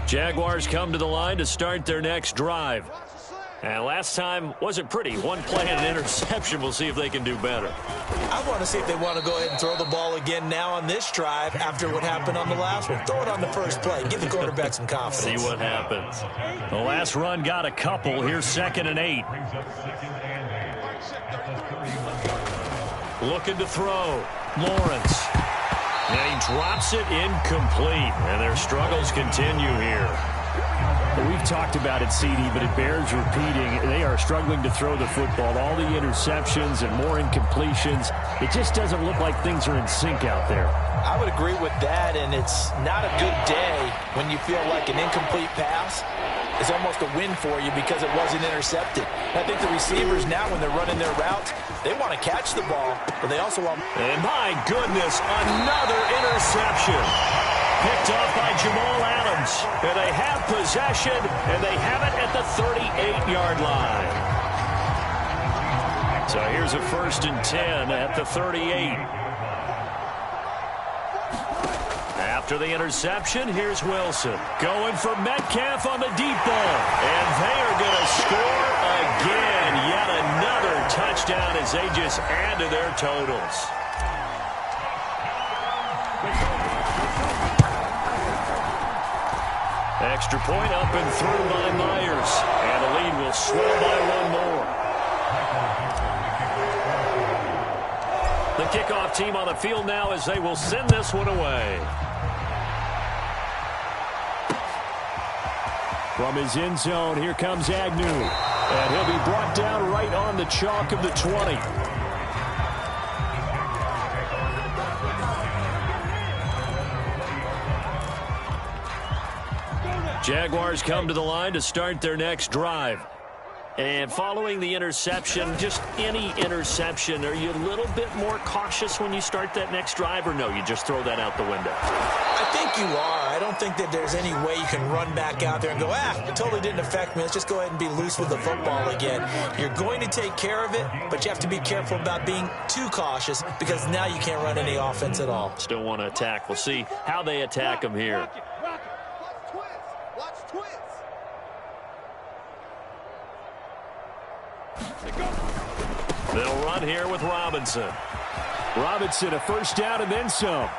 Speaker 2: Jaguars come to the line to start their next drive. And last time wasn't pretty. One play and an interception. We'll see if they can do better.
Speaker 3: I want to see if they want to go ahead and throw the ball again now on this drive after what happened on the last one. Throw it on the first play. Give the quarterback some confidence.
Speaker 2: See what happens. The last run got a couple. Here's 2nd and 8. Looking to throw. Lawrence. And he drops it incomplete. And their struggles continue here. We've talked about it, CD, but it bears repeating. They are struggling to throw the football. All the interceptions and more incompletions. It just doesn't look like things are in sync out there.
Speaker 3: I would agree with that, and it's not a good day when you feel like an incomplete pass is almost a win for you because it wasn't intercepted. I think the receivers now, when they're running their routes, they want to catch the ball, but they also want...
Speaker 2: And my goodness, another interception. Picked off by Jamal Adams. And they have possession, and they have it at the 38-yard line. So here's a 1st and 10 at the 38. After the interception, here's Wilson. Going for Metcalf on the deep ball. And they are going to score again. Yet another touchdown as they just add to their totals. Extra point up and through by Myers. And the lead will swell by 1 more. The kickoff team on the field now as they will send this one away. From his end zone, here comes Agnew. And he'll be brought down right on the chalk of the 20. Jaguars come to the line to start their next drive. And following the interception, just any interception, are you a little bit more cautious when you start that next drive, or no, you just throw that out the window?
Speaker 3: I think you are. I don't think that there's any way you can run back out there and go, it totally didn't affect me. Let's just go ahead and be loose with the football again. You're going to take care of it, but you have to be careful about being too cautious because now you can't run any offense at all.
Speaker 2: Still want to attack. We'll see how they attack them here. They'll run here with Robinson. Robinson, a 1st down and then some.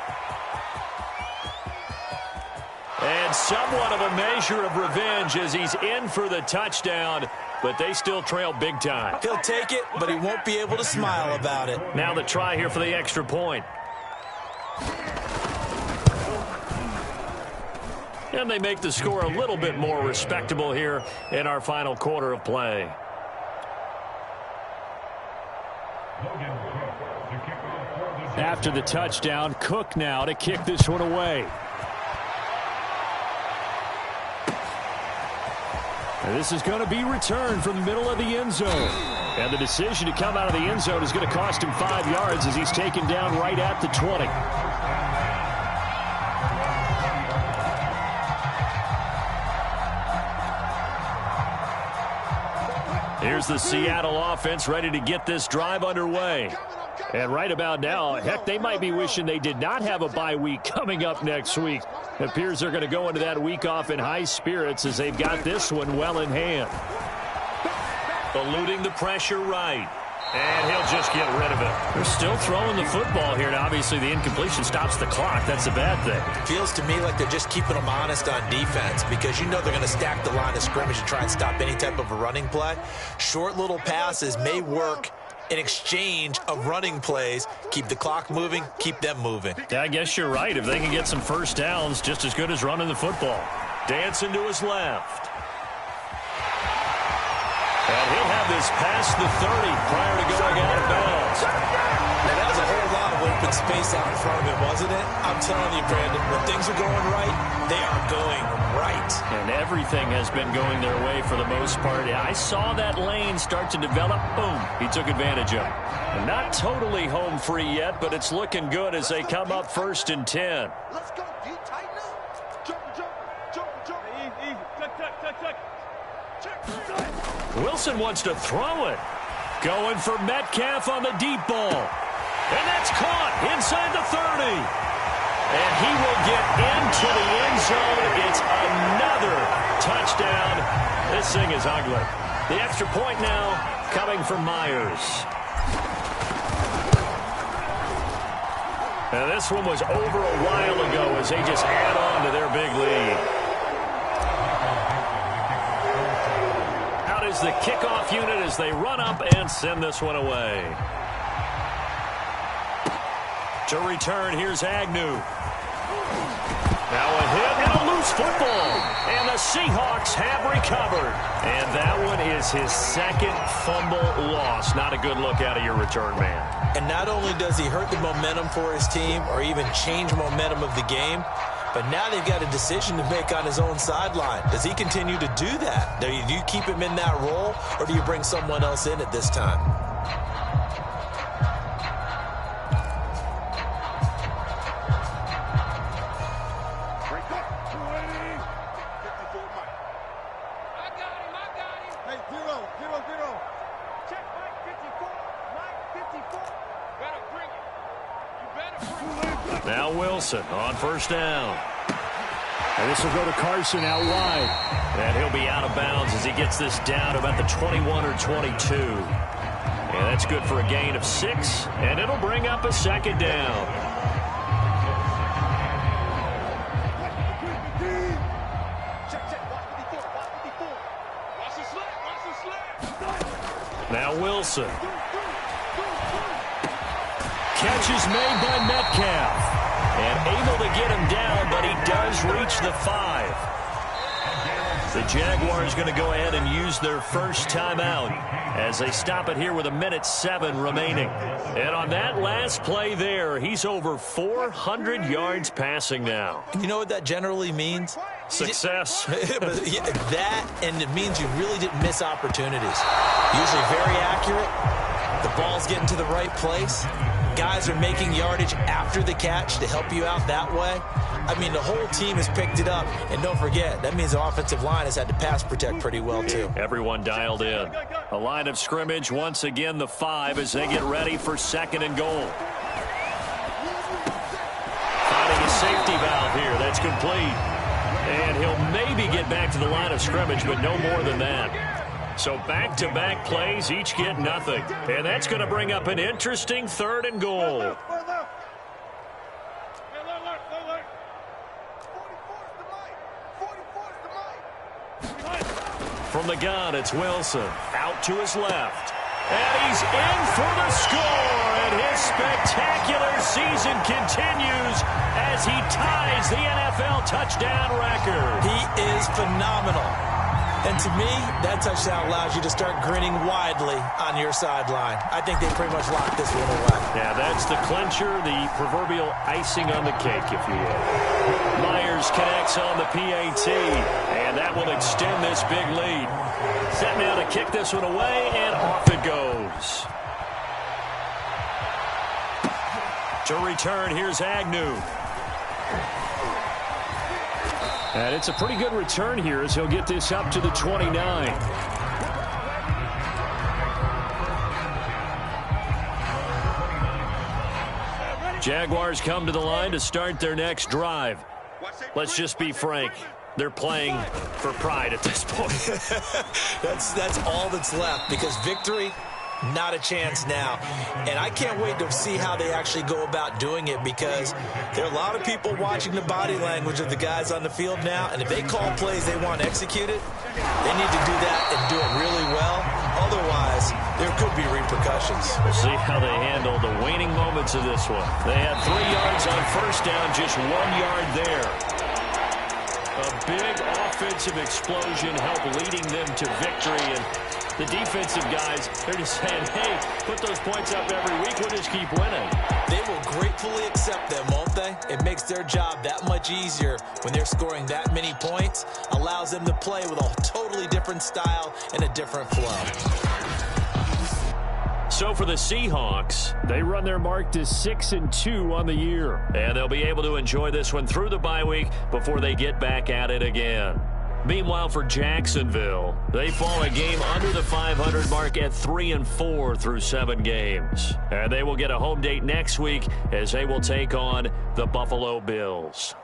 Speaker 2: And somewhat of a measure of revenge as he's in for the touchdown, but they still trail big time.
Speaker 3: He'll take it, but he won't be able to smile about it.
Speaker 2: Now the try here for the extra point. And they make the score a little bit more respectable here in our final quarter of play. After the touchdown, Cook now to kick this one away. And this is going to be returned from the middle of the end zone. And the decision to come out of the end zone is going to cost him 5 yards as he's taken down right at the 20. Here's the Seattle offense ready to get this drive underway. And right about now, heck, they might be wishing they did not have a bye week coming up next week. It appears they're going to go into that week off in high spirits as they've got this one well in hand. Eluding the pressure right. And he'll just get rid of it. They're still throwing the football here. Now, obviously, the incompletion stops the clock. That's a bad thing.
Speaker 3: Feels to me like they're just keeping them honest on defense because you know they're going to stack the line of scrimmage and try and stop any type of a running play. Short little passes may work in exchange of running plays. Keep the clock moving, keep them moving.
Speaker 2: Yeah, I guess you're right. If they can get some first downs, just as good as running the football. Dancing to his left. And he'll have this past the 30 prior to going out of bounds.
Speaker 3: Now, that was a whole lot of open space out in front of him, wasn't it? I'm telling you, Brandon, when things are going right, they are going right.
Speaker 2: And everything has been going their way for the most part. I saw that lane start to develop. Boom. He took advantage of it. And not totally home free yet, but it's looking good as they come up 1st and 10.
Speaker 4: Let's go, D. Tighten up. Jump. Easy. Check.
Speaker 2: Wilson wants to throw it. Going for Metcalf on the deep ball. And that's caught inside the 30. And he will get into the end zone. It's another touchdown. This thing is ugly. The extra point now coming from Myers. And this one was over a while ago as they just add on to their big lead. Out is the kickoff unit as they run up and send this one away. To return, here's Agnew. Now a hit and a loose football. And the Seahawks have recovered. And that one is his second fumble loss. Not a good look out of your return man.
Speaker 3: And not only does he hurt the momentum for his team or even change momentum of the game, but now they've got a decision to make on his own sideline. Does he continue to do that? Do you keep him in that role, or do you bring someone else in at this time?
Speaker 2: Now Wilson on 1st down. And this will go to Carson out wide. And he'll be out of bounds as he gets this down about the 21 or 22. And that's good for a gain of 6. And it'll bring up a 2nd down. Now Wilson. Catch is made by Metcalf. And able to get him down, but he does reach the 5. The Jaguars going to go ahead and use their first timeout as they stop it here with 1:07 remaining. And on that last play there, he's over 400 yards passing now.
Speaker 3: You know what that generally means?
Speaker 2: Success.
Speaker 3: That, and it means you really didn't miss opportunities. Usually very accurate. The ball's getting to the right place. Guys are making yardage after the catch to help you out that way. I mean, the whole team has picked it up. And don't forget, that means the offensive line has had to pass protect pretty well, too.
Speaker 2: Everyone dialed in. A line of scrimmage, once again, the 5 as they get ready for 2nd and goal. Finding a safety valve here. That's complete. And he'll maybe get back to the line of scrimmage, but no more than that. So back-to-back plays, each get nothing. And that's going to bring up an interesting 3rd and goal. From the gun, it's Wilson. Out to his left. And he's in for the score. And his spectacular season continues as he ties the NFL touchdown record.
Speaker 3: He is phenomenal. And to me, that touchdown allows you to start grinning widely on your sideline. I think they pretty much locked this one away.
Speaker 2: Yeah, that's the clincher, the proverbial icing on the cake, if you will. Myers connects on the PAT, and that will extend this big lead. Set now to kick this one away, and off it goes. To return, here's Agnew. And it's a pretty good return here as he'll get this up to the 29. Jaguars come to the line to start their next drive. Let's just be frank. They're playing for pride at this point.
Speaker 3: That's all that's left, because victory, not a chance now. And I can't wait to see how they actually go about doing it, because there are a lot of people watching the body language of the guys on the field now, and if they call plays they want executed, they need to do that and do it really well. Otherwise, there could be repercussions.
Speaker 2: We'll see how they handle the waning moments of this one. They had 3 yards on first down, just 1 yard there. A big offensive explosion helped leading them to victory, and the defensive guys, they're just saying, hey, put those points up every week, we'll just keep winning.
Speaker 3: They will gratefully accept them, won't they? It makes their job that much easier when they're scoring that many points, allows them to play with a totally different style and a different flow.
Speaker 2: So for the Seahawks, they run their mark to 6-2 on the year. And they'll be able to enjoy this one through the bye week before they get back at it again. Meanwhile, for Jacksonville, they fall a game under the 500 mark at 3-4 through 7 games. And they will get a home date next week as they will take on the Buffalo Bills.